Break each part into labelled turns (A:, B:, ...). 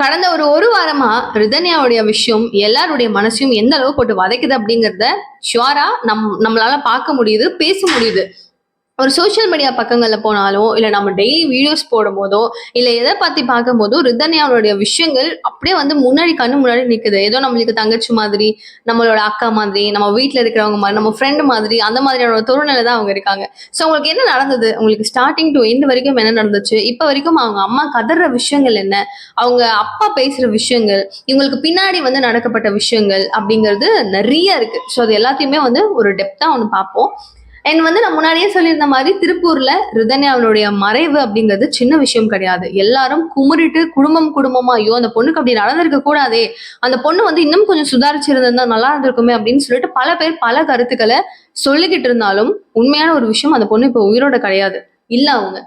A: கடந்த ஒரு வாரமா ரிதன்யாவுடைய விஷயம் எல்லாருடைய மனசையும் எந்த அளவு போட்டு வதைக்குது அப்படிங்கறத ஷுவரா நம்மளால பார்க்க முடியுது, பேச முடியுது. ஒரு சோசியல் மீடியா பக்கங்கள்ல போனாலும், இல்ல நம்ம டெய்லி வீடியோஸ் போடும்போதோ, இல்ல எத பத்தி பார்க்கும்போதோ, ரிதன்யாவுடைய விஷயங்கள் அப்படியே வந்து முன்னாடி கண்ணு முன்னாடி நிக்குது. ஏதோ நம்மளுக்கு தங்கச்சி மாதிரி, நம்மளோட அக்கா மாதிரி, நம்ம வீட்ல இருக்கிறவங்க மாதிரி, நம்ம ஃப்ரெண்ட் மாதிரி, அந்த மாதிரியான ஒரு தோரணையில தான் அவங்க இருக்காங்க. ஸோ உங்களுக்கு என்ன நடந்தது? உங்களுக்கு ஸ்டார்ட்டிங் டு எண்ட் வரைக்கும் என்ன நடந்துச்சு? இப்ப வரைக்கும் அவங்க அம்மா கதற விஷயங்கள் என்ன? அவங்க அப்பா பேசுற விஷயங்கள், இவங்களுக்கு பின்னாடி வந்து நடக்கப்பட்ட விஷயங்கள் அப்படிங்கிறது நெறைய இருக்கு. ஸோ அது எல்லாத்தையுமே வந்து ஒரு டெப்த்தா ஒண்ணு பார்ப்போம். அண்ட் வந்து நான் முன்னாடியே சொல்லியிருந்த மாதிரி திருப்பூர்ல ரிதன்யாவுடைய மறைவு அப்படிங்கிறது சின்ன விஷயம் கிடையாது. எல்லாரும் குமுறிட்டு குடும்பமா ஐயோ அந்த பொண்ணுக்கு அப்படி நடந்திருக்க கூடாதே, அந்த பொண்ணு வந்து இன்னும் கொஞ்சம் சுதாரிச்சிருந்தா நல்லா இருந்திருக்குமே அப்படின்னு சொல்லிட்டு பல பேர் பல கருத்துக்களை சொல்லிக்கிட்டு இருந்தாலும் உண்மையான ஒரு விஷயம், அந்த பொண்ணு இப்போ உயிரோட கிடையாது. இல்ல அவங்க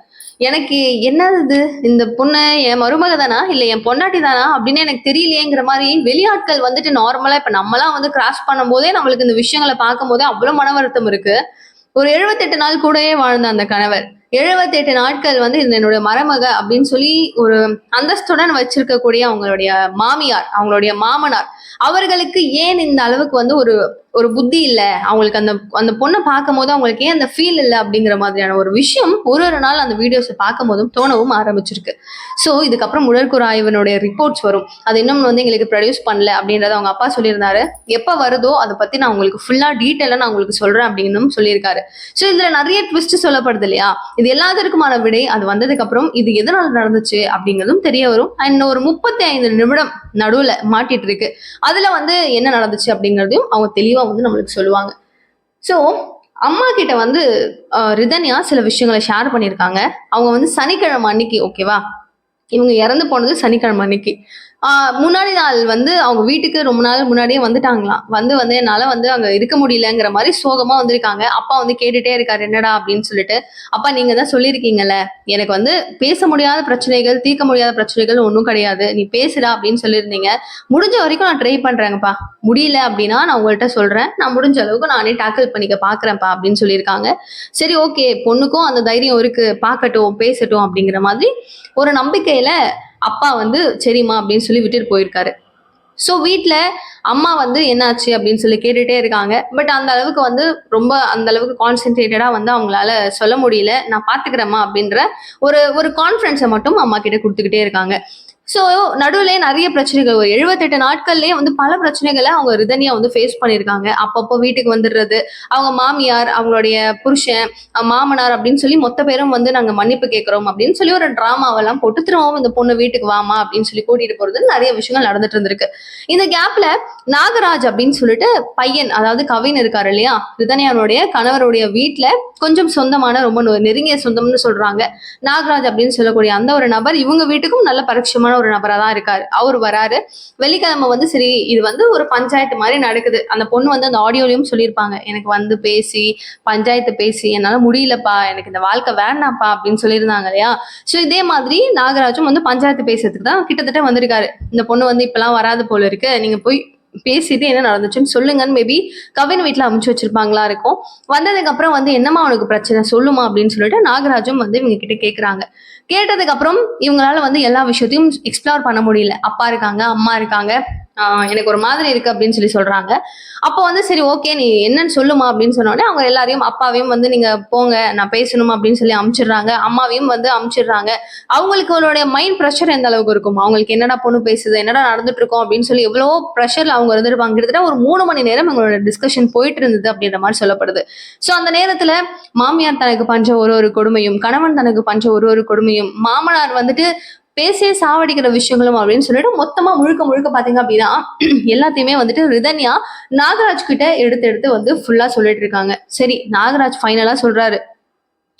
A: எனக்கு என்னது இந்த பொண்ணு என் மருமக தானா இல்ல என் பொண்டாட்டி தானா அப்படின்னு எனக்கு தெரியலையேங்கிற மாதிரி வெளியாட்கள் வந்துட்டு நார்மலா இப்ப நம்மலாம் வந்து கிராஸ் பண்ணும் போதே நம்மளுக்கு இந்த விஷயங்களை பார்க்கும் போதே அவ்வளவு மன வருத்தம் இருக்கு. ஒரு 78 நாள் கூடயே வாழ்ந்த அந்த கணவர் 78 நாட்கள் வந்து இது என்னோட மருமக அப்படின்னு சொல்லி ஒரு அந்தஸ்துடன் வச்சிருக்கக்கூடிய அவங்களுடைய மாமியார், அவங்களுடைய மாமனார், அவர்களுக்கு ஏன் இந்த அளவுக்கு வந்து ஒரு ஒரு புத்தி இல்ல, அவங்களுக்கு அந்த அந்த பொண்ணை பார்க்கும் போது அவங்களுக்கு ஏன் அந்த ஃபீல் இல்லை அப்படிங்கிற மாதிரியான ஒரு விஷயம் ஒரு நாள் அந்த வீடியோஸை பார்க்கும் போதும் தோணவும் ஆரம்பிச்சிருக்கு. ஸோ இதுக்கப்புறம் உடற்கூறு ஆய்வினுடைய ரிப்போர்ட்ஸ் வரும். அது இன்னும் வந்து எங்களுக்கு ப்ரொடியூஸ் பண்ணல அப்படின்றத அவங்க அப்பா சொல்லியிருந்தாரு. எப்போ வருதோ அதை பத்தி நான் உங்களுக்கு ஃபுல்லா டீட்டெயிலாக நான் உங்களுக்கு சொல்றேன் அப்படின்னு சொல்லியிருக்காரு. ஸோ இதுல நிறைய ட்விஸ்ட் சொல்லப்படுது இல்லையா? இது எல்லாத்திற்குமான விடை அது வந்ததுக்கு அப்புறம் இது எதனால நடந்துச்சு அப்படிங்கிறதும் தெரிய வரும். அண்ட் ஒரு 35 நிமிடம் நடுவுல மாட்டிட்டு இருக்கு. அதுல வந்து என்ன நடந்துச்சு அப்படிங்கிறதையும் அவங்க தெளிவா வந்து நம்மளுக்கு சொல்லுவாங்க. ஸோ அம்மா கிட்ட வந்து ரிதன்யா சில விஷயங்களை ஷேர் பண்ணியிருக்காங்க. அவங்க வந்து சனிக்கிழமை அன்னைக்கு ஓகேவா, இவங்க இறந்து போனது சனிக்கிழமை அன்னைக்கு. முன்னாடி நாள் வந்து அவங்க வீட்டுக்கு ரொம்ப நாள் முன்னாடியே வந்துட்டாங்களாம். வந்து என்னால வந்து அங்க இருக்க முடியலங்கிற மாதிரி சோகமா வந்திருக்காங்க. அப்பா வந்து கேட்டுட்டே இருக்காரு என்னடா அப்படின்னு சொல்லிட்டு. அப்பா நீங்க தான் சொல்லியிருக்கீங்கல்ல, எனக்கு வந்து பேச முடியாத பிரச்சனைகள், தீர்க்க முடியாத பிரச்சனைகள் ஒன்றும் கிடையாது, நீ பேசுடா அப்படின்னு சொல்லியிருந்தீங்க. முடிஞ்ச வரைக்கும் நான் ட்ரை பண்றேங்கப்பா, முடியல அப்படின்னா நான் உங்கள்கிட்ட சொல்றேன், நான் முடிஞ்ச அளவுக்கு நானே டேக்கிள் பண்ணிக்க பாக்குறேன்ப்பா அப்படின்னு சொல்லியிருக்காங்க. சரி ஓகே, பொண்ணுக்கும் அந்த தைரியம் இருக்கு, பார்க்கட்டும் பேசட்டும் அப்படிங்கிற மாதிரி ஒரு நம்பிக்கையில அப்பா வந்து சரிம்மா அப்படின்னு சொல்லி விட்டுட்டு போயிருக்காரு. ஸோ வீட்டில் அம்மா வந்து என்னாச்சு அப்படின்னு சொல்லி கேட்டுட்டே இருக்காங்க. பட் அந்த அளவுக்கு வந்து ரொம்ப அந்த அளவுக்கு கான்சென்ட்ரேட்டடா வந்து அவங்களால சொல்ல முடியல. நான் பாத்துக்கிறேம்மா அப்படின்ற ஒரு ஒரு கான்ஃபிடன்ஸை மட்டும் அம்மா கிட்ட கொடுத்துக்கிட்டே இருக்காங்க. ஸோ நடுவுலயே நிறைய பிரச்சனைகள், ஒரு 78 நாட்கள்லயே வந்து பல பிரச்சனைகளை அவங்க ரிதன்யா வந்து ஃபேஸ் பண்ணியிருக்காங்க. அப்பப்போ வீட்டுக்கு வந்துடுறது, அவங்க மாமியார், அவங்களுடைய புருஷன், மாமனார் அப்படின்னு சொல்லி மொத்த பேரும் வந்து நாங்க மன்னிப்பு கேட்கிறோம் அப்படின்னு சொல்லி ஒரு டிராமாவெல்லாம் போட்டு திரும்பவும் இந்த பொண்ணு வீட்டுக்கு வாமா அப்படின்னு சொல்லி கூட்டிட்டு போறது நிறைய விஷயங்கள் நடந்துட்டு இருந்திருக்கு. இந்த கேப்ல நாகராஜ் அப்படின்னு சொல்லிட்டு பையன், அதாவது கவின் இருக்காரு இல்லையா, ரிதன்யாவுடைய கணவருடைய வீட்டுல கொஞ்சம் சொந்தமான ரொம்ப நெருங்கிய சொந்தம்னு சொல்றாங்க நாகராஜ் அப்படின்னு சொல்லக்கூடிய அந்த ஒரு நபர் இவங்க வீட்டுக்கும் நல்ல பரிட்சயமான ஒரு நபரா தான் இருக்காரு. அவர் வராரு. வெள்ளிக்கிழமை வந்து சரி இது வந்து ஒரு பஞ்சாயத்து மாதிரி நடக்குது. அந்த பொண்ணு வந்து அந்த ஆடியோலயும் சொல்லியிருப்பாங்க, எனக்கு வந்து பேசி பஞ்சாயத்து பேசி என்னால முடியலப்பா, எனக்கு இந்த வாழ்க்கை வேண்டாம்ப்பா அப்படின்னு சொல்லியிருந்தாங்க இல்லையா. ஸோ இதே மாதிரி நாகராஜும் வந்து பஞ்சாயத்து பேசுறதுக்கு தான் கிட்டத்தட்ட வந்திருக்காரு. இந்த பொண்ணு வந்து இப்பெல்லாம் வராது போல இருக்கு, நீங்க போய் பேசிட்டு என்ன நடந்துச்சுன்னு சொல்லுங்கன்னு மேபி கவின் வீட்டுல அமைச்சு வச்சிருப்பாங்களா இருக்கும். வந்ததுக்கு அப்புறம் வந்து என்னமா உனக்கு பிரச்சனை சொல்லுமா அப்படின்னு சொல்லிட்டு நாகராஜும் வந்து இவங்க கிட்ட கேக்குறாங்க. கேட்டதுக்கு அப்புறம் இவங்களால வந்து எல்லா விஷயத்தையும் எக்ஸ்ப்ளோர் பண்ண முடியல. அப்பா இருக்காங்க, அம்மா இருக்காங்க, எனக்கு ஒரு மாதிரி இருக்கு அப்படின்னு சொல்லி சொல்றாங்க. அப்போ வந்து சரி ஓகே நீ என்னன்னு சொல்லுமா அப்படின்னு சொன்னோடனே அவங்க எல்லாரையும் அப்பாவையும் வந்து நீங்க போங்க நான் பேசணும் அப்படின்னு சொல்லி அமுச்சிடுறாங்க. அம்மாவையும் வந்து அமுச்சிடுறாங்க. அவங்களுடைய மைண்ட் ப்ரெஷர் எந்த அளவுக்கு இருக்கும், அவங்களுக்கு என்னடா பொண்ணு பேசுது, என்னடா நடந்துட்டு இருக்கோம் அப்படின்னு சொல்லி எவ்வளவோ ப்ரெஷர்ல அவங்க இருந்திருப்பாங்க. கிட்டத்தட்ட ஒரு 3 மணி நேரம் அவங்களோட டிஸ்கஷன் போயிட்டு இருந்தது அப்படின்ற மாதிரி சொல்லப்படுது. ஸோ அந்த நேரத்துல மாமியார் தனக்கு பஞ்ச ஒரு கொடுமையும், கணவன் தனக்கு பஞ்ச ஒரு கொடுமையும், மாமனார் வந்துட்டு பேசியே சாவடிக்கிற விஷயங்களும் அப்படின்னு சொல்லிட்டு மொத்தமா முழுக்க முழுக்க பாத்தீங்க அப்படின்னா எல்லாத்தையுமே வந்துட்டு ரிதன்யா நாகராஜ் கிட்ட எடுத்து எடுத்து வந்து ஃபுல்லா சொல்லிட்டு இருக்காங்க. சரி நாகராஜ் ஃபைனலா சொல்றாரு,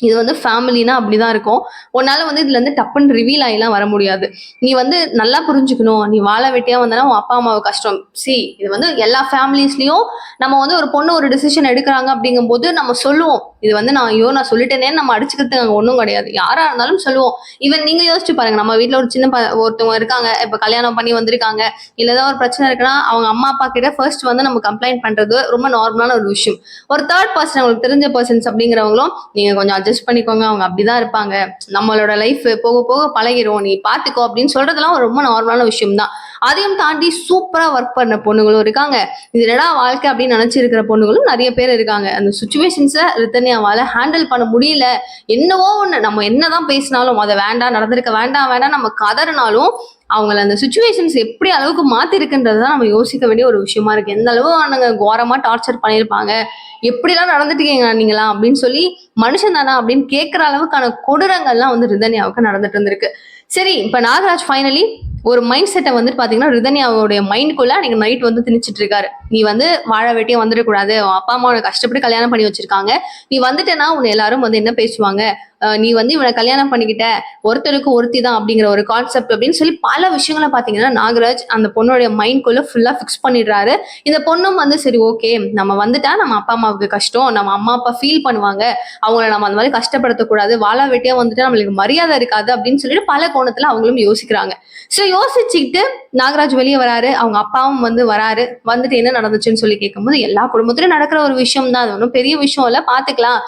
A: இது வந்து ஃபேமிலினா அப்படிதான் இருக்கும், உன்னால வந்து இதுல இருந்து டப்புன்னு ரிவீல் ஆகிலாம் வர முடியாது, நீ வந்து நல்லா புரிஞ்சுக்கணும், நீ வாழ வெட்டியா வந்தனா உன் அப்பா அம்மாவுக்கு கஷ்டம். சி இது வந்து எல்லா ஃபேமிலிஸ்லயும் நம்ம வந்து ஒரு பொண்ணு ஒரு டிசிஷன் எடுக்கிறாங்க அப்படிங்கும் போது நம்ம சொல்லுவோம் இது வந்து நான் சொல்லிட்டேனேன்னு நம்ம அடிச்சுக்கிறதுக்கு அங்க ஒண்ணும் கிடையாது. யாரா இருந்தாலும் சொல்லுவோம். ஈவன் நீங்க யோசிச்சு பாருங்க, நம்ம வீட்ல ஒரு சின்ன ஒருத்தவங்க இருக்காங்க, இப்ப கல்யாணம் பண்ணி வந்திருக்காங்க, இல்ல ஏதாவது ஒரு பிரச்சனை இருக்குன்னா அவங்க அம்மா அப்பா கிட்ட ஃபர்ஸ்ட் வந்து நம்ம கம்ப்ளைண்ட் பண்றது ரொம்ப நார்மலான ஒரு விஷயம். ஒரு தேர்ட் பர்சன், உங்களுக்கு தெரிஞ்ச பர்சன்ஸ் அப்படிங்கிறவங்களும் நீங்க கொஞ்சம் அட்ஜஸ்ட் பண்ணிக்கோங்க, அவங்க அப்படிதான் இருப்பாங்க, நம்மளோட லைஃப் போக போக பழகிரும், நீ பாத்துக்கோ அப்படின்னு சொல்றதெல்லாம் ரொம்ப நார்மலான விஷயம் தான். அதையும் தாண்டி சூப்பரா ஒர்க் பண்ண பொண்ணுங்களும் இருக்காங்க. இது என்னடா வாழ்க்கை அப்படின்னு நினைச்சிருக்கிற பொண்ணுங்களும் நிறைய பேர் இருக்காங்க. அந்த சுச்சுவேஷன்ஸை ரிதன்யாவால ஹேண்டில் பண்ண முடியல. என்னவோ ஒண்ணு, நம்ம என்னதான் பேசினாலும் அதை வேண்டாம், நடந்திருக்க வேண்டாம் வேண்டாம் நம்ம கதறினாலும் அவங்கள அந்த சுச்சுவேஷன்ஸ் எப்படி அளவுக்கு மாத்திருக்குன்றதுதான் நம்ம யோசிக்க வேண்டிய ஒரு விஷயமா இருக்கு. எந்த அளவு நாங்க கோரமா டார்ச்சர் பண்ணியிருப்பாங்க, எப்படிலாம் நடந்துட்டீங்க நீங்களா அப்படின்னு சொல்லி, மனுஷன் தானா அப்படின்னு கேட்கிற அளவுக்கான கொடூரங்கள்லாம் வந்து ரிதன்யாவுக்கு நடந்துட்டு இருந்திருக்கு. சரி, இப்ப நாகராஜ் ஃபைனலி ஒரு மைண்ட் செட்டை வந்து பாத்தீங்கன்னா ரிதன்யாவுடைய மைண்ட்குள்ள அன்னைக்கு நைட் வந்து திணிச்சிட்டு இருக்காரு. நீ வந்து வாழ வெட்டியா வந்துடக்கூடாது, அப்பா அம்மா உனக்கு கஷ்டப்பட்டு கல்யாணம் பண்ணி வச்சிருக்காங்க, நீ வந்துட்டேன்னா உன்னை எல்லாரும் வந்து என்ன பேசுவாங்க, நீ வந்து இவனை கல்யாணம் பண்ணிக்கிட்ட, ஒருத்தருக்கு ஒருத்தி தான் அப்படிங்கிற ஒரு கான்செப்ட் அப்படின்னு சொல்லி பல விஷயங்களை பாத்தீங்கன்னா நாகராஜ் அந்த பொண்ணுடைய மைண்ட்குள்ள ஃபுல்லா ஃபிக்ஸ் பண்ணிடுறாரு. இந்த பொண்ணும் வந்து சரி ஓகே, நம்ம வந்துட்டா நம்ம அப்பா அம்மாவுக்கு கஷ்டம், நம்ம அம்மா அப்பா ஃபீல் பண்ணுவாங்க, அவங்கள நம்ம அந்த மாதிரி கஷ்டப்படுத்தக்கூடாது, வாழ வெட்டியா வந்துட்டா நம்மளுக்கு மரியாதை இருக்காது அப்படின்னு சொல்லிட்டு பல கோணத்துல அவங்களும் யோசிக்கிறாங்க. சோ யோசிச்சுக்கிட்டு நாகராஜ் வெளியே வராரு, அவங்க அப்பாவும் வந்து வராரு. வந்துட்டு என்ன நடந்துச்சுன்னு சொல்லி கேட்கும்போது எல்லா குடும்பத்திலும் நடக்கிற ஒரு விஷயம் தான், அது ஒன்றும் பெரிய விஷயம் இல்ல, பாத்துக்கலாம்,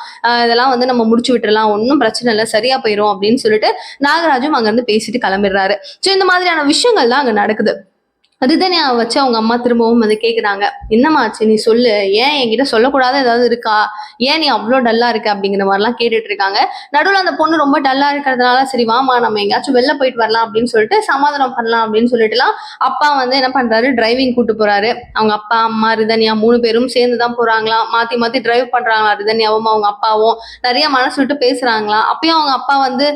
A: இதெல்லாம் வந்து நம்ம முடிச்சு விட்டுறலாம், ஒன்றும் பிரச்சனை இல்லை, சரியா போயிரும் அப்படின்னு சொல்லிட்டு நாகராஜும் அங்க இருந்து பேசிட்டு கிளம்பிடுறாரு. சோ இந்த மாதிரியான விஷயங்கள் தான் அங்க நடக்குது. ரிதன்யாவை வச்சு அவங்க அம்மா திரும்பவும் வந்து கேக்குறாங்க, என்னம்மா ஆச்சு நீ சொல்லு, ஏன் என்கிட்ட சொல்லக்கூடாத ஏதாவது இருக்கா, ஏன் நீ அவ்வளோ டல்லா இருக்க அப்படிங்கிற மாதிரிலாம் கேட்டுட்டு இருக்காங்க. நடுவில் அந்த பொண்ணு ரொம்ப டல்லா இருக்கிறதுனால சரி வாமா நம்ம எங்கேயாச்சும் வெளில போயிட்டு வரலாம் அப்படின்னு சொல்லிட்டு சமாதானம் பண்ணலாம் அப்படின்னு சொல்லிட்டுலாம் அப்பா வந்து என்ன பண்றாரு, டிரைவிங் கூட்டு போறாரு. அவங்க அப்பா அம்மா ரிதன்யா 3 பேரும் சேர்ந்து தான் போறாங்களாம், மாத்தி மாத்தி டிரைவ் பண்றாங்களா ரிதன்யாவும் அவங்க அப்பாவும், நிறைய மனசு விட்டு பேசுறாங்களாம். அப்பயும் அவங்க அப்பா வந்து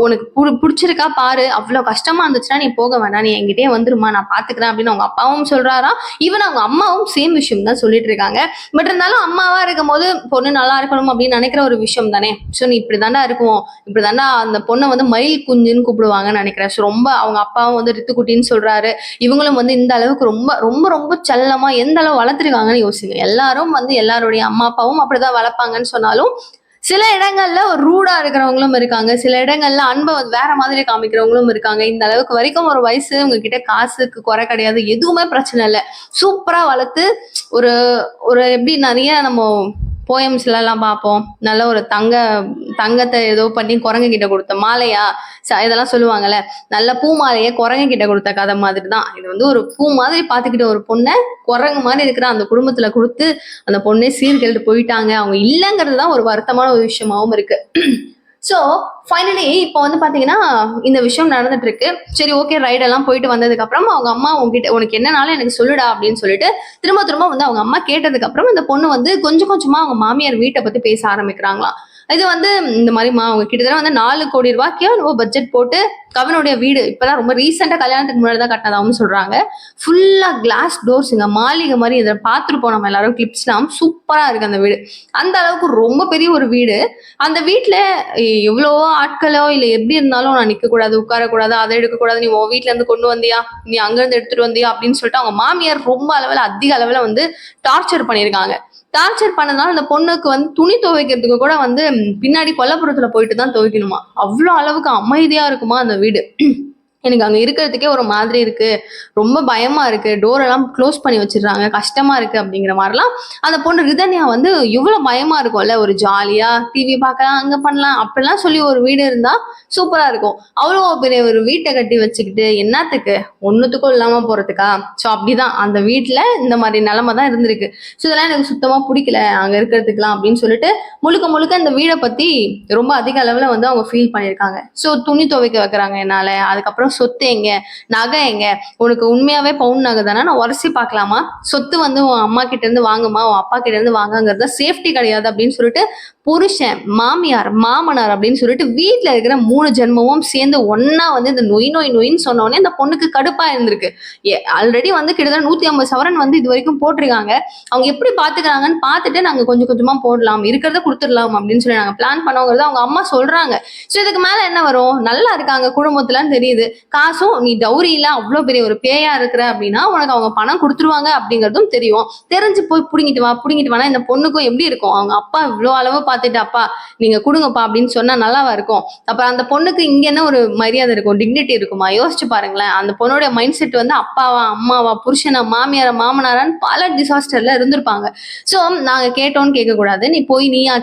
A: உனக்கு பிடிச்சிருக்கா பாரு, அவ்வளவு கஷ்டமா இருந்துச்சுன்னா நீ போக வேணாம், நீ என்கிட்டயே வந்துருமா, நான் பாத்துக்கிறேன் அப்படின்னு அவங்க அப்பாவும் சொல்றாராம். ஈவன் அவங்க அம்மாவும் சேம் விஷயம் தான் சொல்லிட்டு இருக்காங்க. பட் இருந்தாலும் அம்மாவா இருக்கும் போது பொண்ணு நல்லா இருக்கணும் அப்படின்னு நினைக்கிற ஒரு விஷயம் தானே. சோ நீ இப்படிதாண்டா இருக்கும், இப்படிதாண்டா அந்த பொண்ணை வந்து மயில் குஞ்சுன்னு கூப்பிடுவாங்கன்னு நினைக்கிறேன். ஸோ ரொம்ப அவங்க அப்பாவும் வந்து ரித்துக்குட்டின்னு சொல்றாரு. இவங்களும் வந்து இந்த அளவுக்கு ரொம்ப ரொம்ப ரொம்ப செல்லமா எந்த அளவு வளர்த்துருக்காங்கன்னு யோசிங்க. எல்லாரும் வந்து எல்லாருடைய அம்மா அப்பாவும் அப்படிதான் வளர்ப்பாங்கன்னு சொன்னாலும் சில இடங்கள்ல ஒரு ரூடா இருக்கிறவங்களும் இருக்காங்க, சில இடங்கள்ல அன்பை வேற மாதிரி காமிக்கிறவங்களும் இருக்காங்க. இந்த அளவுக்கு வரைக்கும் ஒரு வயசு உங்ககிட்ட காசுக்கு குறை கிடையாது, எதுவுமே பிரச்சனை இல்லை, சூப்பரா வளர்த்து ஒரு ஒரு எப்படி நிறைய நம்ம போயம்ஸ்ல எல்லாம் பார்ப்போம், நல்ல ஒரு தங்கத்தை ஏதோ பண்ணி குரங்கு கிட்ட கொடுத்த மாலையா இதெல்லாம் சொல்லுவாங்கல்ல, நல்ல பூ மாலையை குரங்கு கிட்ட கொடுத்த கதை மாதிரி தான் இது. வந்து ஒரு பூ மாதிரி பாத்துக்கிட்ட ஒரு பொண்ணை குரங்கு மாதிரி இருக்கிற அந்த குடும்பத்துல கொடுத்து அந்த பொண்ணே சீர்கெட்டு போயிட்டாங்க. அவங்க இல்லைங்கிறது தான் ஒரு வருத்தமான ஒரு விஷயமாவும் இருக்கு. ஸோ ஃபைனலி இப்போ வந்து பாத்தீங்கன்னா இந்த விஷயம் நடந்துட்டு இருக்கு. சரி ஓகே, ரைடெல்லாம் போயிட்டு வந்ததுக்கு அப்புறம் அவங்க அம்மா உங்ககிட்ட உனக்கு என்னனாலும் எனக்கு சொல்லுடா அப்படின்னு சொல்லிட்டு திரும்ப திரும்ப வந்து அவங்க அம்மா கேட்டதுக்கு அப்புறம் இந்த பொண்ணு வந்து கொஞ்சம் கொஞ்சமா அவங்க மாமியார் வீட்டை பத்தி பேச ஆரம்பிக்கிறாங்களாம். இது வந்து இந்த மாதிரிமா அவங்க கிட்டத்தட்ட வந்து 4 கோடி ரூபாய்க்கோ நம்ம பட்ஜெட் போட்டு கவினுடைய வீடு இப்பதான் ரொம்ப ரீசெண்டா கல்யாணத்துக்கு முன்னாடி தான் கட்டினதாகவும் சொல்றாங்க. ஃபுல்லா கிளாஸ் டோர்ஸுங்க, மாளிகை மாதிரி. இதை பார்த்துருப்போம் நம்ம எல்லாரும் கிளிப்ஸ்லாம், சூப்பரா இருக்கு அந்த வீடு. அந்த அளவுக்கு ரொம்ப பெரிய ஒரு வீடு. அந்த வீட்டுல எவ்வளவோ ஆட்களோ இல்ல எப்படி இருந்தாலும் நான் நிக்க கூடாது, உட்காரக்கூடாது, அதை எடுக்கக்கூடாது, நீ உன் வீட்டுல இருந்து கொண்டு வந்தியா, நீ அங்க இருந்து எடுத்துட்டு வந்தியா அப்படின்னு சொல்லிட்டு அவங்க மாமியார் ரொம்ப அளவுல அதிக அளவுல வந்து டார்ச்சர் பண்ணியிருக்காங்க. டார்ச்சர் பண்ணனால அந்த பொண்ணுக்கு வந்து துணி துவைக்கிறதுக்கு கூட வந்து பின்னாடி கொல்லப்புறத்துல போயிட்டு தான் துவைக்கணுமா. அவ்வளவு அளவுக்கு அமைதியா இருக்குமா அந்த வீடு. எனக்கு அங்க இருக்கிறதுக்கே ஒரு மாதிரி இருக்கு, ரொம்ப பயமா இருக்கு, டோர் எல்லாம் க்ளோஸ் பண்ணி வச்சிடுறாங்க, கஷ்டமா இருக்கு அப்படிங்கிற மாதிரிலாம் அந்த பொண்ணு ரிதன்யா வந்து இவ்வளவு பயமா இருக்கும்ல, ஒரு ஜாலியா டிவி பார்க்கலாம், அங்க பண்ணலாம் அப்படிலாம் சொல்லி ஒரு வீடு இருந்தா சூப்பரா இருக்கும். அவ்வளோ பெரிய ஒரு வீட்டை கட்டி வச்சுக்கிட்டு என்னத்துக்கு, ஒன்னுத்துக்கும் இல்லாம போறதுக்கா? ஸோ அப்படிதான் அந்த வீட்டுல இந்த மாதிரி நிலைமை தான் இருந்திருக்கு. ஸோ இதெல்லாம் எனக்கு சுத்தமா பிடிக்கல அங்க இருக்கிறதுக்குலாம் அப்படின்னு சொல்லிட்டு முழுக்க முழுக்க இந்த வீடை பத்தி ரொம்ப அதிக அளவுல வந்து அவங்க ஃபீல் பண்ணியிருக்காங்க. ஸோ துணி துவைக்க வைக்கிறாங்க என்னால, அதுக்கப்புறம் சொத்து எங்க, நகை எங்க, உனக்கு உண்மையாவே பவுன் நகை தானே, நான் உரசி பார்க்கலாமா, சொத்து வந்து உன் அம்மா கிட்ட இருந்து வாங்குமா, உன் அப்பா கிட்ட இருந்து வாங்கங்கிறத சேஃப்டி கிடையாது அப்படின்னு சொல்லிட்டு புருஷன், மாமியார், மாமனார் அப்படின்னு சொல்லிட்டு வீட்டுல இருக்கிற 3 ஜென்மமும் சேர்ந்து ஒன்னா வந்து இந்த நொய் நொய் நொயின்னு சொன்ன உடனே இந்த பொண்ணுக்கு கடுப்பா இருந்திருக்கு. ஆல்ரெடி வந்து கிட்டத்தட்ட 150 சவரன் வந்து இது வரைக்கும் போட்டிருக்காங்க. அவங்க எப்படி பாத்துக்கிறாங்கன்னு பார்த்துட்டு நாங்க கொஞ்சம் கொஞ்சமா போடலாம், இருக்கிறத கொடுத்துடலாம் அப்படின்னு சொல்லி நாங்க பிளான் பண்ணோங்கிறது அவங்க அம்மா சொல்றாங்க. ஸோ இதுக்கு மேல என்ன வரும், நல்லா இருக்காங்க குடும்பத்துலன்னு தெரியுது. காசும் நீ டௌரியில அவ்வளவு பெரிய ஒரு பேயா இருக்கிற அப்படின்னா உனக்கு அவங்க பணம் கொடுத்துருவாங்க அப்படிங்கறதும் தெரியும். தெரிஞ்சு போய் புடுங்கிட்டு வானா இந்த பொண்ணுக்கும் எப்படி இருக்கும்? அவங்க அப்பா இவ்வளவு அளவு பார்த்துட்டு அப்பா நீங்க கொடுங்கப்பா அப்படின்னு சொன்னா நல்லாவா இருக்கும்? அப்ப அந்த பொண்ணுக்கு இங்க என்ன ஒரு மரியாதை இருக்கும், டிக்னிட்டி இருக்குமா? யோசிச்சு பாருங்களேன். அந்த பொண்ணோட மைண்ட் செட் வந்து அப்பாவா, அம்மாவா, புருஷனா, மாமியாரா, மாமனாரான்னு பல டிசாஸ்டர்ல இருந்திருப்பாங்க. சோ நாங்க கேட்டோம்னு கேட்க கூடாது, நீ போய் நீயா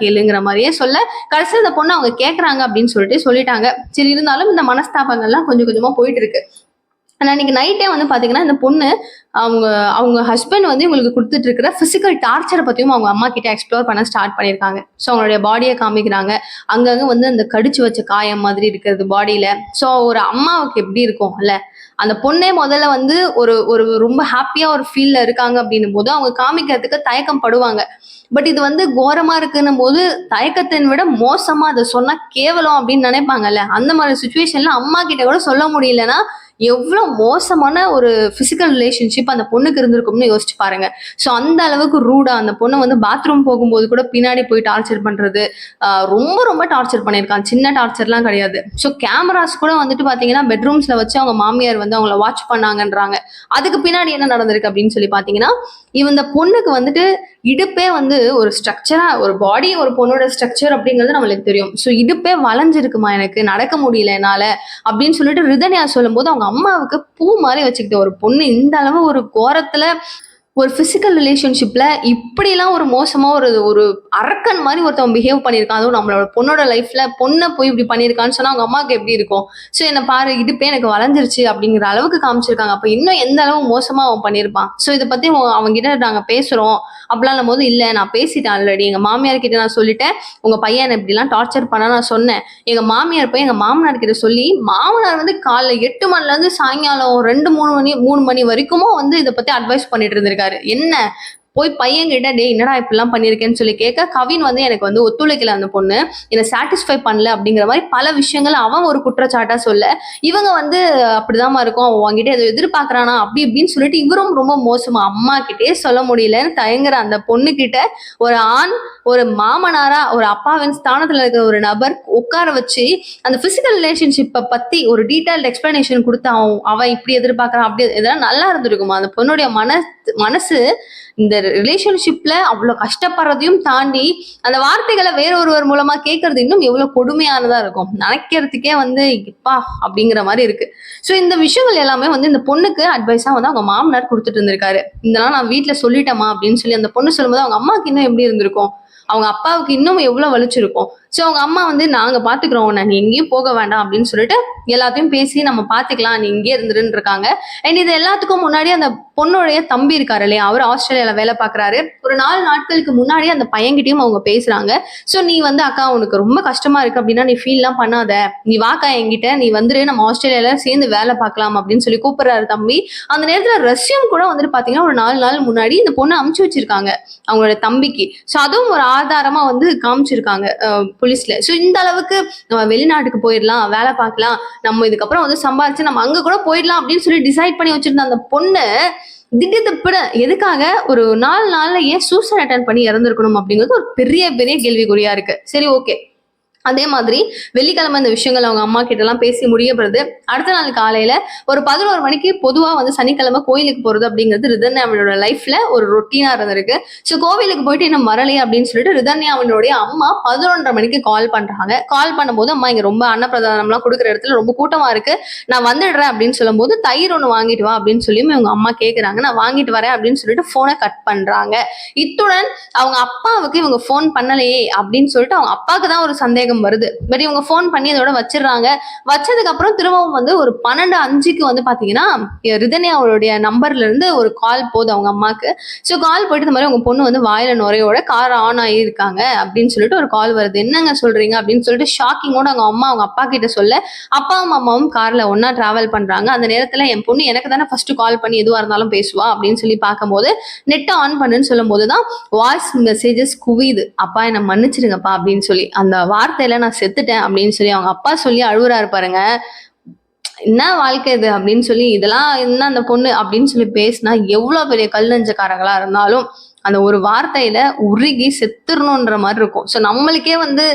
A: கேளுங்கிற மாதிரியே சொல்ல கடைசி அந்த பொண்ணு அவங்க கேக்குறாங்க அப்படின்னு சொல்லிட்டாங்க. சரி, இருந்தாலும் இந்த மனஸ்தாபங்கள்லாம் கொஞ்சம் கொஞ்சமா போயிட்டு இருக்கு. ஆனா இன்னைக்கு நைட்டே வந்து பாத்தீங்கன்னா இந்த பொண்ணு அவங்க அவங்க ஹஸ்பண்ட் வந்து இவங்களுக்கு கொடுத்துட்டு இருக்கிற பிசிக்கல் டார்ச்சரை பத்தியும் அவங்க அம்மா கிட்ட எக்ஸ்ப்ளோர் பண்ண ஸ்டார்ட் பண்ணியிருக்காங்க. ஸோ அவங்களுடைய பாடியை காமிக்கிறாங்க. அங்கங்க வந்து அந்த கடிச்சு வச்ச காயம் மாதிரி இருக்கிறது பாடியில. ஸோ ஒரு அம்மாவுக்கு எப்படி இருக்கும் இல்ல? அந்த பொண்ணே முதல்ல வந்து ஒரு ஒரு ரொம்ப ஹாப்பியா ஒரு ஃபீல்ல இருக்காங்க அப்படின்னும் போது அவங்க காமிக்கிறதுக்கு தயக்கம் படுவாங்க. பட் இது வந்து கோரமா இருக்குன்னும் போது தயக்கத்தின் விட மோசமா அதை சொன்னா கேவலம் அப்படின்னு நினைப்பாங்கல்ல. அந்த மாதிரி சுச்சுவேஷன்ல அம்மா கிட்ட கூட சொல்ல முடியலன்னா எவ்வளவு மோசமான ஒரு பிசிக்கல் ரிலேஷன்ஷிப் அந்த பொண்ணுக்கு இருந்திருக்கும்னு யோசிச்சு பாருங்க. ஸோ அந்த அளவுக்கு ரூடா அந்த பொண்ணு வந்து பாத்ரூம் போகும்போது கூட பின்னாடி போய் டார்ச்சர் பண்றது, ரொம்ப ரொம்ப டார்ச்சர் பண்ணியிருக்காங்க. சின்ன டார்ச்சர்லாம் கிடையாது. ஸோ கேமராஸ் கூட வந்துட்டு பாத்தீங்கன்னா பெட்ரூம்ஸ்ல வச்சு அவங்க மாமியார் வந்து அவங்கள வாட்ச் பண்ணாங்கன்றாங்க. அதுக்கு பின்னாடி என்ன நடந்திருக்கு அப்படின்னு சொல்லி பாத்தீங்கன்னா, இந்த பொண்ணுக்கு வந்துட்டு இடுப்பே வந்து ஒரு ஸ்ட்ரக்சரா, ஒரு பாடி ஒரு பொண்ணோட ஸ்ட்ரக்சர் அப்படிங்கிறது நம்மளுக்கு தெரியும். ஸோ இடுப்பே வளைஞ்சிருக்குமா, எனக்கு நடக்க முடியல என்னால அப்படின்னு சொல்லிட்டு ரிதன்யா சொல்லும் போது அவங்க அம்மாவுக்கு பூ மாதிரி வச்சுக்கிட்ட ஒரு பொண்ணு இந்த அளவு ஒரு கோரத்துல ஒரு பிசிக்கல் ரிலேஷன்ஷிப்ல இப்படிலாம் ஒரு மோசமா ஒரு ஒரு அரக்கன் மாதிரி ஒருத்தவன் பிஹேவ் பண்ணியிருக்கான். அதுவும் நம்மளோட பொண்ணோட லைஃப்ல பொண்ணை போய் இப்படி பண்ணியிருக்கான்னு சொன்னா அவங்க அம்மாவுக்கு எப்படி இருக்கும்? ஸோ என்ன பாரு இடுப்பே எனக்கு வளைஞ்சிருச்சு அப்படிங்கிற அளவுக்கு காமிச்சிருக்காங்க. அப்ப இன்னும் எந்த அளவு மோசமா அவன் பண்ணியிருப்பான். ஸோ இதை பத்தி அவங்க கிட்ட நாங்க பேசுறோம் அப்படிலாம் போது, இல்ல நான் பேசிட்டேன் ஆல்ரெடி, எங்க மாமியார் கிட்ட நான் சொல்லிட்டேன், உங்க பையன் இப்படிலாம் டார்ச்சர் பண்ண நான் சொன்னேன். எங்க மாமியார் போய் எங்க மாமனார் கிட்ட சொல்லி, மாமனார் வந்து காலைல 8 மணில இருந்து சாயங்காலம் 2 3 மணி வரைக்குமோ வந்து இதை பத்தி அட்வைஸ் பண்ணிட்டு இருந்திருக்காரு. என்ன போய் பையன் கிட்ட டே என்னடா இப்படிலாம் பண்ணிருக்கேன்னு சொல்லி கேட்க, கவின் வந்து எனக்கு வந்து ஒத்துழைக்கல, அந்த பொண்ணு என்னை சாட்டிஸ்ஃபை பண்ணல அப்படிங்கிற மாதிரி பல விஷயங்கள் அவன் ஒரு குற்றச்சாட்டா சொல்ல, இவங்க வந்து அப்படிதான் இருக்கும், அவன் உங்ககிட்ட எதை எதிர்பார்க்கறானா அப்படி இப்படின்னு சொல்லிட்டு இவரும் ரொம்ப மோசமா அம்மா கிட்டே சொல்ல முடியலன்னு தயங்குற அந்த பொண்ணு கிட்ட ஒரு ஆண், ஒரு மாமனாரா, ஒரு அப்பாவின் ஸ்தானத்துல இருக்கிற ஒரு நபர் உட்கார வச்சு அந்த பிசிக்கல் ரிலேஷன்ஷிப்பை பத்தி ஒரு டீடைல்டு எக்ஸ்பிளனேஷன் கொடுத்து அவன் இப்படி எதிர்பார்க்கறான் அப்படி இதெல்லாம் நல்லா இருந்திருக்குமா? அந்த பொண்ணுடைய மனசு இந்த ரிலேஷன்ஷிப்ல அவ்வளவு கஷ்டப்படுறதையும் தாண்டி அந்த வார்த்தைகளை வேற ஒருவர் மூலமா கேட்கறது இன்னும் எவ்வளவு கொடுமையானதா இருக்கும். நினைக்கிறதுக்கே வந்து இப்பா அப்படிங்கிற மாதிரி இருக்கு. சோ இந்த விஷயங்கள் எல்லாமே வந்து இந்த பொண்ணுக்கு அட்வைஸா வந்து அவங்க மாமனார் கொடுத்துட்டு இருந்திருக்காரு. இதெல்லாம் நான் வீட்டுல சொல்லிட்டேமா அப்படின்னு சொல்லி அந்த பொண்ணு சொல்லும்போது அவங்க அம்மாவுக்கு இன்னும் எப்படி இருந்திருக்கும், அவங்க அப்பாவுக்கு இன்னும் எவ்வளவு வலிச்சிருக்கும். சோ அவங்க அம்மா வந்து நாங்க பாத்துக்கிறோம், நீ எங்கேயும் போக வேண்டாம் அப்படின்னு சொல்லிட்டு எல்லாத்தையும் பேசி நம்ம பாத்துக்கலாம், நீ இங்கே இருந்துருன்னு இருக்காங்க. அண்ட் இது எல்லாத்துக்கும் முன்னாடி அந்த பொண்ணுடைய தம்பி இருக்காரு இல்லையா, அவர் ஆஸ்திரேலியால வேலை பாக்குறாரு. ஒரு 4 நாட்களுக்கு முன்னாடி அந்த பையன்கிட்டயும் அவங்க பேசுறாங்க. சோ நீ வந்து அக்கா உனக்கு ரொம்ப கஷ்டமா இருக்கு அப்படின்னா நீ ஃபீல் எல்லாம் பண்ணாத, நீ வாக்கா என்கிட்ட, நீ வந்துரு, நம்ம ஆஸ்திரேலியால சேர்ந்து வேலை பார்க்கலாம் அப்படின்னு சொல்லி கூப்பிடுறாரு தம்பி. அந்த நேரத்துல ரஷ்யம் கூட வந்துட்டு பாத்தீங்கன்னா ஒரு 4 நாள் முன்னாடி இந்த பொண்ணு அமுச்சு வச்சிருக்காங்க அவங்களோட தம்பிக்கு. சோ அதுவும் ஒரு ஆதாரமா வந்து காமிச்சிருக்காங்க போலீஸ்ல. சோ இந்த அளவுக்கு நம்ம வெளிநாட்டுக்கு போயிடலாம், வேலை பார்க்கலாம், நம்ம இதுக்கப்புறம் வந்து சம்பாதிச்சு நம்ம அங்க கூட போயிடலாம் அப்படின்னு சொல்லி டிசைட் பண்ணி வச்சிருந்த அந்த பொண்ணு திடீர்னு எதுக்காக ஒரு 4 நாள்ல ஏன் சூசைட் அட்டன் பண்ணி இறந்திருக்கணும் அப்படிங்கிறது ஒரு பெரிய பெரிய கேள்விக்குறியா இருக்கு. சரி, ஓகே. அதே மாதிரி வெள்ளிக்கிழமை இந்த விஷயங்கள் அவங்க அம்மா கிட்ட எல்லாம் பேசி முடியப்படுது. அடுத்த நாள் காலையில ஒரு 11 மணிக்கு பொதுவா வந்து சனிக்கிழமை கோயிலுக்கு போறது அப்படிங்கிறது ரிதன்யா அவனோட லைஃப்ல ஒரு ரொட்டீனா இருந்திருக்கு. சோ கோவிலுக்கு போயிட்டு இன்னும் வரலையே அப்படின்னு சொல்லிட்டு ரிதன்யா அவனுடைய அம்மா 11:30 மணிக்கு கால் பண்றாங்க. கால் பண்ணும்போது அம்மா இங்க ரொம்ப அன்னப்பிரதானம் எல்லாம் கொடுக்குற இடத்துல ரொம்ப கூட்டமா இருக்கு, நான் வந்துடுறேன் அப்படின்னு சொல்லும் போது தயிர் ஒண்ணு வாங்கிட்டு வா அப்படின்னு சொல்லி இவங்க அம்மா கேக்குறாங்க. நான் வாங்கிட்டு வரேன் அப்படின்னு சொல்லிட்டு போனை கட் பண்றாங்க. இத்துடன் அவங்க அப்பாவுக்கு இவங்க போன் பண்ணலையே அப்படின்னு சொல்லிட்டு அவங்க அப்பாவுக்கு தான் ஒரு சந்தேகம் வருது. பட் இவங்க போன் பண்ணி அதோட வச்சிடறாங்க. வச்சதுக்கு அப்புறம் திரும்பவும் வந்து ஒரு 12:05க்கு வந்து பாத்தீங்கன்னா ரிதன்யா அவருடைய நம்பர்ல இருந்து ஒரு கால் போகுது அவங்க அம்மாக்கு. சோ கால் போயிட்டு இந்த மாதிரி உங்க பொண்ணு வந்து வாயில நுரையோட கார் ஆன் ஆகியிருக்காங்க அப்படின்னு சொல்லிட்டு ஒரு கால் வருது. என்னங்க சொல்றீங்க அப்படின்னு சொல்லிட்டு ஷாக்கிங்கோட அவங்க அம்மா அவங்க அப்பா கிட்ட சொல்ல, அப்பாவும் அம்மாவும் கார்ல ஒன்னா டிராவல் பண்றாங்க. அந்த நேரத்துல என் பொண்ணு எனக்கு தானே ஃபர்ஸ்ட் கால் பண்ணி எதுவா இருந்தாலும் பேசுவா அப்படின்னு சொல்லி பார்க்கும்போது நெட் ஆன் பண்ணுன்னு சொல்லும் போதுதான் வாய்ஸ் மெசேஜஸ் குவியுது. அப்பா என்ன மன்னிச்சிருங்கப்பா அப்படின்னு சொல்லி, அந்த வார்த்தை நான் செத்துட்டேன் அப்படின்னு சொல்லி அவங்க அப்பா சொல்லி அழுவுறாரு பாருங்க. என்ன வாழ்க்கை இது அப்படின்னு சொல்லி, இதெல்லாம் என்ன அந்த பொண்ணு அப்படின்னு சொல்லி பேசினா எவ்வளவு பெரிய கல் நெஞ்சக்காரங்களா இருந்தாலும் அந்த ஒரு வார்த்தையில உருகி செத்துறணுன்ற மாதிரி இருக்கும். ஸோ நம்மளுக்கே வந்து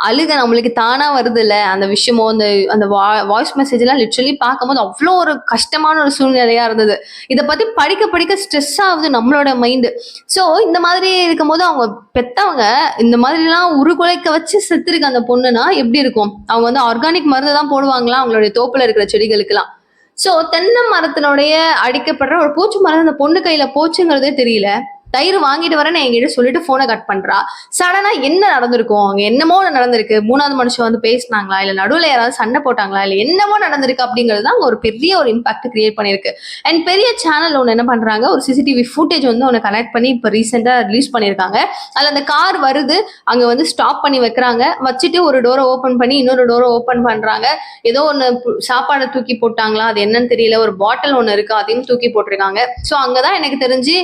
A: அழுக நம்மளுக்கு தானா வருது இல்ல அந்த விஷயமோ, அந்த அந்த வாய்ஸ் மெசேஜ் எல்லாம் லிட்ரலி பார்க்கும்போது அவ்வளோ ஒரு கஷ்டமான ஒரு சூழ்நிலையா இருந்தது. இதை பத்தி படிக்க படிக்க ஸ்ட்ரெஸ் ஆகுது நம்மளோட மைண்டு. ஸோ இந்த மாதிரி இருக்கும்போது அவங்க பெத்தவங்க இந்த மாதிரிலாம் உருகுலைக்க வச்சு செத்துருக்கு அந்த பொண்ணுனா எப்படி இருக்கும்? அவங்க வந்து ஆர்கானிக் மருந்து தான் போடுவாங்களா அவங்களுடைய தோப்புல இருக்கிற செடிகளுக்கெல்லாம். ஸோ தென்னை மரத்தினுடைய அடிக்கப்படுற ஒரு பூச்சி மருந்து அந்த பொண்ணு கையில போச்சுங்கிறதே தெரியல. தயிர் வாங்கிட்டு வரேன்னு என்கிட்ட சொல்லிட்டு போனை கட் பண்றா. சடனா என்ன நடந்திருக்கும்? அங்க என்னமோ நடந்திருக்கு. 3வது மனுஷன் வந்து பேசினாங்களா, இல்ல நடுவுல யாராவது சண்டை போட்டாங்களா, இல்ல என்னமோ நடந்திருக்கு அப்படிங்கிறது தான் அங்க ஒரு பெரிய ஒரு இம்பாக்ட் கிரியேட் பண்ணிருக்கு. அண்ட் பெரிய சேனல் ஒன்று என்ன பண்றாங்க, ஒரு சிசிடிவி ஃபுட்டேஜ் வந்து ஒன்று கனெக்ட் பண்ணி இப்போ ரீசெண்டா ரிலீஸ் பண்ணியிருக்காங்க. அதுல அந்த கார் வருது, அங்க வந்து ஸ்டாப் பண்ணி வைக்கிறாங்க, வச்சுட்டு ஒரு டோரை ஓபன் பண்ணி இன்னொரு டோரை ஓபன் பண்றாங்க. ஏதோ ஒன்று சாப்பாடை தூக்கி போட்டாங்களா, அது என்னன்னு தெரியல, ஒரு பாட்டில் ஒன்று இருக்கு அதையும் தூக்கி போட்டிருக்காங்க. ஸோ அங்கதான் எனக்கு தெரிஞ்சு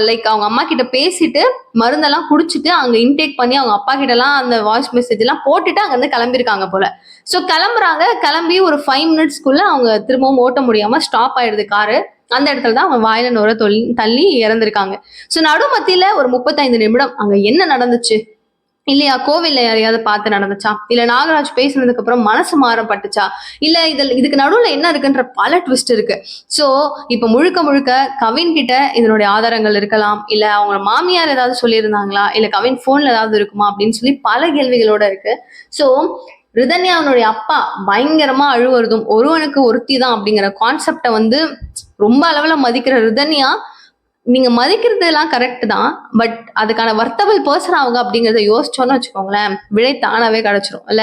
A: லைக் அவங்க அம்மா கிட்ட பேசிட்டு மருந்தெல்லாம் குடிச்சிட்டு அங்க இன்டேக் பண்ணி அவங்க அப்பா கிட்ட எல்லாம் அந்த வாய்ஸ் மெசேஜ் எல்லாம் போட்டுட்டு அங்க இருந்து கிளம்பிருக்காங்க போல. சோ கிளம்புறாங்க, கிளம்பி ஒரு 5 மினிட்ஸ்க்குள்ள அவங்க திரும்பவும் ஓட்ட முடியாம ஸ்டாப் ஆயிடுது காரு. அந்த இடத்துல தான் அவங்க வாயில நுர தள்ளி இறந்திருக்காங்க. சோ நடு மத்தியில ஒரு 35 நிமிடம் அங்க என்ன நடந்துச்சு இல்லையா? கோவில்ல யாரையாவது பார்த்து நடந்துச்சா, இல்ல நாகராஜ் பேசினதுக்கு அப்புறம் மனசு மாறப்பட்டுச்சா, இல்ல இதுக்கு நடுவுல என்ன இருக்குன்ற பல ட்விஸ்ட் இருக்கு. சோ இப்ப முழுக்க முழுக்க கவின் கிட்ட இதனுடைய ஆதாரங்கள் இருக்கலாம், இல்ல அவங்க மாமியார் ஏதாவது சொல்லியிருந்தாங்களா, இல்ல கவின் போன்ல ஏதாவது இருக்குமா அப்படின்னு சொல்லி பல கேள்விகளோட இருக்கு. சோ ரிதன்யாவுடைய அப்பா பயங்கரமா அழுவுறதும் ஒருவனுக்கு ஒருத்தி தான் அப்படிங்கிற கான்செப்டை வந்து ரொம்ப அளவுல மதிக்கிற ரிதன்யா, நீங்க மதிக்கிறது எல்லாம் கரெக்ட் தான், பட் அதுக்கான வர்த்தபிள் பர்சன் அவங்க அப்படிங்கறத யோசிச்சோன்னு வச்சுக்கோங்களேன், விடை தானாவே கிடைச்சிரும் இல்ல.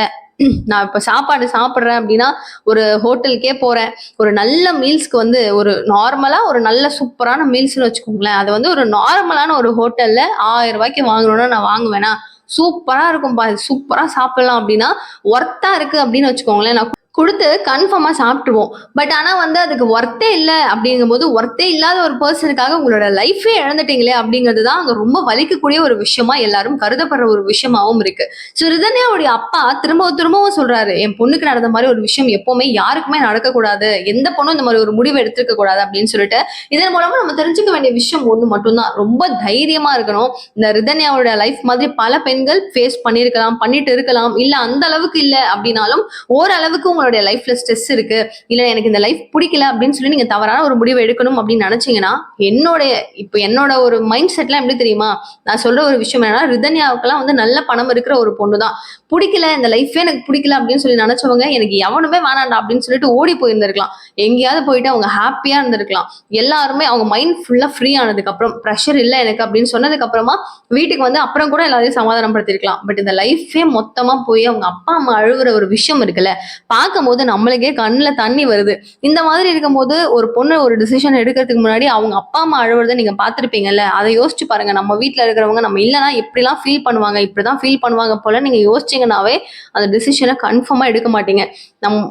A: நான் இப்ப சாப்பாடு சாப்பிடுறேன் அப்படின்னா ஒரு ஹோட்டலுக்கே போறேன், ஒரு நல்ல மீல்ஸ்க்கு வந்து ஒரு நார்மலா ஒரு நல்ல சூப்பரான மீல்ஸ்னு வச்சுக்கோங்களேன், அது வந்து ஒரு நார்மலான ஒரு ஹோட்டல்ல 1000 ரூபாய்க்கு வாங்கணும்னா நான் வாங்குவேனா? சூப்பரா இருக்கும்பா, சூப்பரா சாப்பிடலாம் அப்படின்னா ஒர்த்தா இருக்கு அப்படின்னு வச்சுக்கோங்களேன், நான் கொடுத்து கன்ஃபார்மா சாப்பிட்டுருவோம். பட் ஆனா வந்து அதுக்கு ஒர்த்தே இல்லை அப்படிங்கும்போது, ஒர்த்தே இல்லாத ஒரு பர்சனுக்காக உங்களோட லைஃபே இழந்துட்டீங்களே அப்படிங்கிறது தான் அங்க ரொம்ப வலிக்கக்கூடிய ஒரு விஷயமா எல்லாரும் கருதப்படுற ஒரு விஷயமாவும் இருக்கு. ஸோ ரிதன்யாவுடைய அப்பா திரும்பவும் சொல்றாரு, என் பொண்ணுக்கு நடந்த மாதிரி ஒரு விஷயம் எப்பவுமே யாருக்குமே நடக்கக்கூடாது, எந்த பொண்ணும் இந்த மாதிரி ஒரு முடிவு எடுத்துக்க கூடாது அப்படின்னு சொல்லிட்டு, இதன் மூலமா நம்ம தெரிஞ்சுக்க வேண்டிய விஷயம் ஒண்ணு மட்டும்தான், ரொம்ப தைரியமா இருக்கணும். இந்த ரிதன்யாவோட லைஃப் மாதிரி பல பெண்கள் ஃபேஸ் பண்ணிருக்கலாம், பண்ணிட்டு இருக்கலாம், இல்ல அந்த அளவுக்கு இல்லை அப்படின்னாலும் ஓரளவுக்கு உங்களுடைய லைஃப்ல ஸ்ட்ரெஸ் இருக்கு, இல்ல எனக்கு இந்த லைஃப் பிடிக்கல அப்படின்னு சொல்லி நீங்க தவறான ஒரு முடிவை எடுக்கணும் அப்படின்னு நினைச்சீங்கன்னா, என்னோட ஒரு மைண்ட் செட்லாம் எப்படி தெரியுமா? நான் சொல்ற ஒரு விஷயம் என்னன்னா, ரிதன்யாவுக்கெல்லாம் வந்து நல்ல பணம் இருக்கிற ஒரு பொண்ணு தான். பிடிக்கல, இந்த லைஃபே எனக்கு பிடிக்கல அப்படின்னு சொல்லி நினைச்சவங்க எனக்கு எவனுமே வேணாண்டா அப்படின்னு சொல்லிட்டு ஓடி போயிருந்திருக்கலாம். எங்கேயாவது போயிட்டு அவங்க ஹாப்பியா இருந்திருக்கலாம். எல்லாருமே அவங்க மைண்ட் ஃபுல்லா ஃப்ரீ ஆனதுக்கு அப்புறம், ப்ரெஷர் இல்லை எனக்கு அப்படின்னு சொன்னதுக்கு அப்புறமா வீட்டுக்கு வந்து அப்புறம் கூட எல்லாரையும் சமாதானப்படுத்திருக்கலாம். பட் இந்த லைஃபே மொத்தமா போய் அவங்க அப்பா அம்மா அழுகுற ஒரு விஷயம் இருக்குல்ல, பார்க்கும் போது நம்மளுக்கே கண்ணுல தண்ணி வருது. இந்த மாதிரி இருக்கும்போது ஒரு பொண்ணு ஒரு டிசிஷன் எடுக்கிறதுக்கு முன்னாடி அவங்க அப்பா அம்மா அழுவுறதை நீங்க பார்த்திருப்பீங்கல்ல, அதை யோசிச்சு பாருங்க. நம்ம வீட்டுல இருக்கிறவங்க நம்ம இல்லைன்னா எப்படிலாம் ஃபீல் பண்ணுவாங்க, இப்படிதான் ஃபீல் பண்ணுவாங்க போல நீங்க யோசிச்சீங்கன்னாவே அந்த டிசிஷனை கன்ஃபார்மா எடுக்க மாட்டீங்க.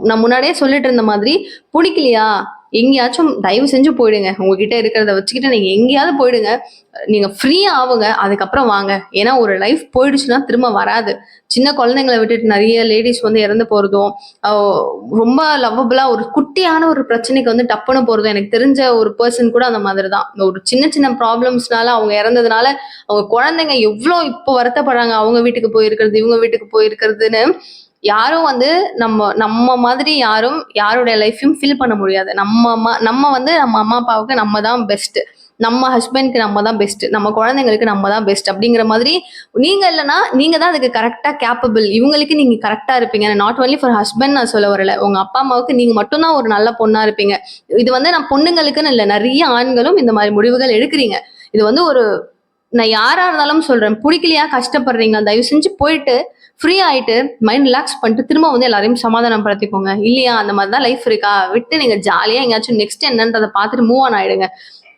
A: நான் முன்னாடியே சொல்லிட்டு இருந்த மாதிரி, பிடிக்கலையா எங்கேயாச்சும் தயவு செஞ்சு போயிடுங்க. உங்ககிட்ட இருக்கிறத வச்சுக்கிட்டு நீங்க எங்கேயாவது போயிடுங்க, நீங்க ஃப்ரீயா ஆவுங்க, அதுக்கப்புறம் வாங்க. ஏன்னா ஒரு லைஃப் போயிடுச்சுன்னா திரும்ப வராது. சின்ன குழந்தைங்களை விட்டுட்டு நிறைய லேடிஸ் வந்து இறந்து போறதும், ரொம்ப லவ்வபிளா ஒரு குட்டியான ஒரு பிரச்சனைக்கு வந்து டப்புன்னு போறதும், எனக்கு தெரிஞ்ச ஒரு பர்சன் கூட அந்த மாதிரி தான். ஒரு சின்ன சின்ன ப்ராப்ளம்ஸ்னால அவங்க இறந்ததுனால அவங்க குழந்தைங்க எவ்வளோ இப்போ வருத்தப்படுறாங்க, அவங்க வீட்டுக்கு போயிருக்கிறது இவங்க வீட்டுக்கு போயிருக்கிறதுன்னு. யாரும் வந்து நம்ம மாதிரி யாரும் யாருடைய லைஃபையும் ஃபில் பண்ண முடியாது. நம்ம வந்து நம்ம அம்மா அப்பாவுக்கு நம்ம தான் பெஸ்ட், நம்ம ஹஸ்பண்ட்க்கு நம்ம தான் பெஸ்ட், நம்ம குழந்தைங்களுக்கு நம்ம தான் பெஸ்ட் அப்படிங்கிற மாதிரி. நீங்க இல்லைன்னா நீங்க தான் அதுக்கு கரெக்டா கேப்பபிள், இவங்களுக்கு நீங்க கரெக்டா இருப்பீங்க. நாட் ஒன்லி ஃபார் ஹஸ்பண்ட் நான் சொல்ல வரல, உங்க அப்பா அம்மாவுக்கு நீங்க மட்டும்தான் ஒரு நல்ல பொண்ணா இருப்பீங்க. இது வந்து நான் பொண்ணுங்களுக்குன்னு இல்லை, நிறைய ஆண்களும் இந்த மாதிரி முடிவுகள் எடுக்கிறீங்க. இது வந்து ஒரு, நான் யாரா இருந்தாலும் சொல்றேன், பிடிக்கலையா கஷ்டப்படுறீங்க, தயவு செஞ்சு போயிட்டு ஃப்ரீ ஆயிட்டு மைண்ட் ரிலாக்ஸ் பண்ணிட்டு திரும்ப வந்து எல்லாரையும் சமாதானம் படுத்திக்கோங்க. இல்லையா அந்த மாதிரிதான் லைஃப் இருக்கா, விட்டு நீங்க ஜாலியா எங்கேயாச்சும் நெக்ஸ்ட் என்னன்றதை பார்த்துட்டு மூவ் ஆன் ஆயிடுங்க.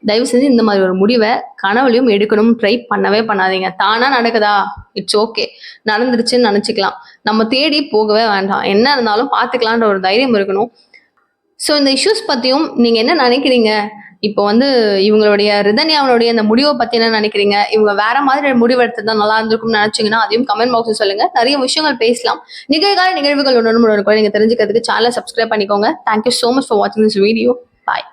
A: தயவு செஞ்சு இந்த மாதிரி ஒரு முடிவை கனவுலையும் எடுக்கணும் ட்ரை பண்ணவே பண்ணாதீங்க. தானா நடக்குதா, இட்ஸ் ஓகே, நடந்துருச்சுன்னு நினைச்சுக்கலாம். நம்ம தேடி போகவே வேண்டாம், என்ன இருந்தாலும் பார்த்துக்கலான்ற ஒரு தைரியம் இருக்கணும். ஸோ இந்த இஷ்யூஸ் பத்தியும் நீங்க என்ன நினைக்கிறீங்க? இப்போ வந்து இவங்களுடைய ரிதன்யாவுடைய அந்த முடிவை பத்தி என்ன நினைக்கிறீங்க? இவங்க வேற மாதிரி முடிவு எடுத்தது நல்லா இருந்திருக்கும்னு நினைச்சீங்கன்னா அதையும் கமெண்ட் பாக்ஸ்ல சொல்லுங்க. நிறைய விஷயங்கள் பேசலாம். நிகழ்கால நிகழ்வுகள் ஒன்று கூட நீங்க தெரிஞ்சுக்கிறதுக்கு சேனலை சப்ஸ்கிரைப் பண்ணிக்கோங்க. தேங்க்யூ சோ மச் ஃபார் வாட்சிங் திஸ் வீடியோ. பாய்.